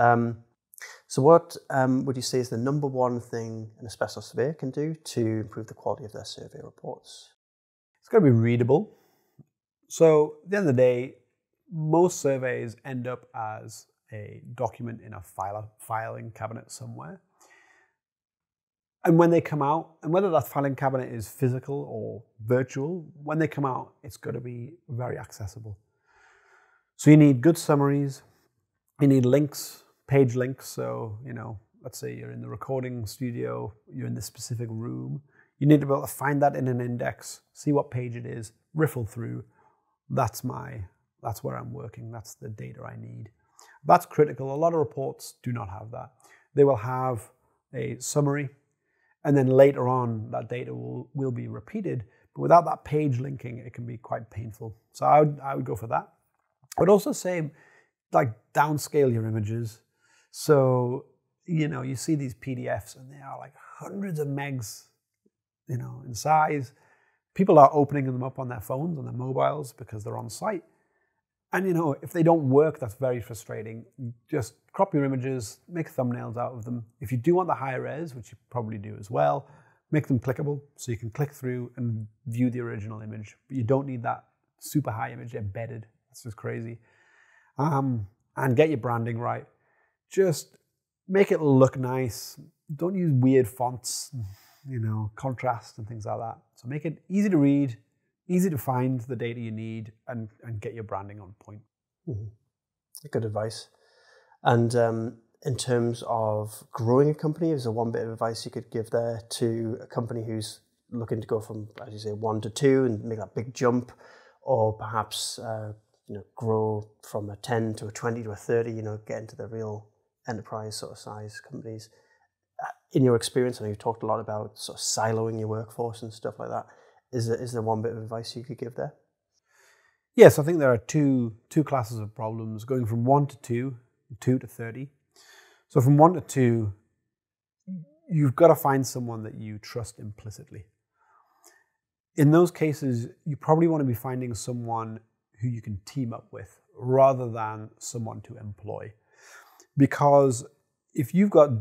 So what would you say is the number one thing an asbestos surveyor can do to improve the quality of their survey reports? It's got to be readable. So at the end of the day, most surveys end up as a document in a filing cabinet somewhere. And when they come out, and whether that filing cabinet is physical or virtual, when they come out, it's got to be very accessible. So you need good summaries, you need links, page links. So, let's say you're in the recording studio, you're in this specific room. You need to be able to find that in an index, see what page it is, riffle through. That's where I'm working. That's the data I need. That's critical. A lot of reports do not have that. They will have a summary, and then later on, that data will be repeated. But without that page linking, it can be quite painful. So I would go for that. I would also say, downscale your images. So, you see these PDFs, and they are like hundreds of megs, in size. People are opening them up on their phones, on their mobiles, because they're on site. And, if they don't work, that's very frustrating. Just crop your images, make thumbnails out of them. If you do want the high res, which you probably do as well, make them clickable so you can click through and view the original image. But you don't need that super high image embedded. That's just crazy. And get your branding right. Just make it look nice. Don't use weird fonts, contrast and things like that. So make it easy to read, easy to find the data you need, and get your branding on point. Mm-hmm. Good advice. And in terms of growing a company, is there one bit of advice you could give there to a company who's looking to go from, as you say, 1 to 2 and make that big jump, or perhaps grow from a 10 to a 20 to a 30, get into the real enterprise sort of size companies? In your experience, I know you've talked a lot about sort of siloing your workforce and stuff like that. Is there one bit of advice you could give there? Yes, I think there are two classes of problems, going from 1 to 2, 2 to 30. So from 1 to 2, you've got to find someone that you trust implicitly. In those cases, you probably want to be finding someone who you can team up with rather than someone to employ. Because if you've got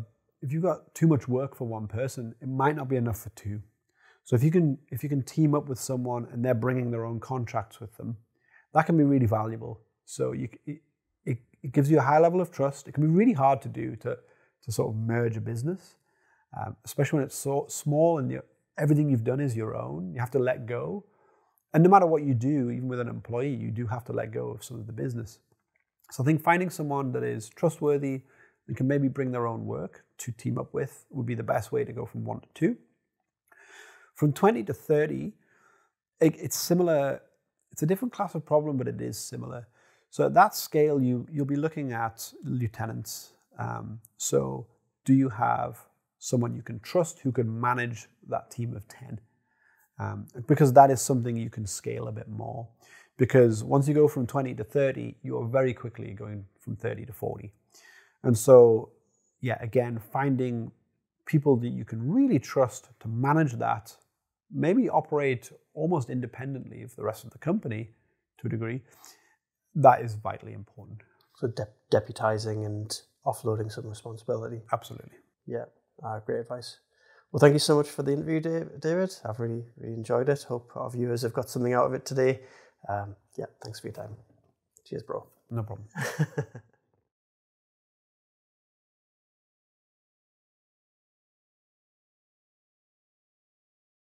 too much work for one person, it might not be enough for 2. So if you can team up with someone and they're bringing their own contracts with them, that can be really valuable. So it gives you a high level of trust. It can be really hard to do to sort of merge a business, especially when it's so small and everything you've done is your own. You have to let go. And no matter what you do, even with an employee, you do have to let go of some of the business. So I think finding someone that is trustworthy and can maybe bring their own work to team up with would be the best way to go from 1 to 2. From 20 to 30, it's similar. It's a different class of problem, but it is similar. So at that scale, you'll be looking at lieutenants. So do you have someone you can trust who can manage that team of 10? Because that is something you can scale a bit more. Because once you go from 20 to 30, you are very quickly going from 30 to 40. And so, again, finding people that you can really trust to manage that, maybe operate almost independently of the rest of the company to a degree, that is vitally important. So deputizing and offloading some responsibility. Absolutely. Yeah, great advice. Well, thank you so much for the interview, David. I've really enjoyed it. Hope our viewers have got something out of it today. Thanks for your time. Cheers, bro. No problem.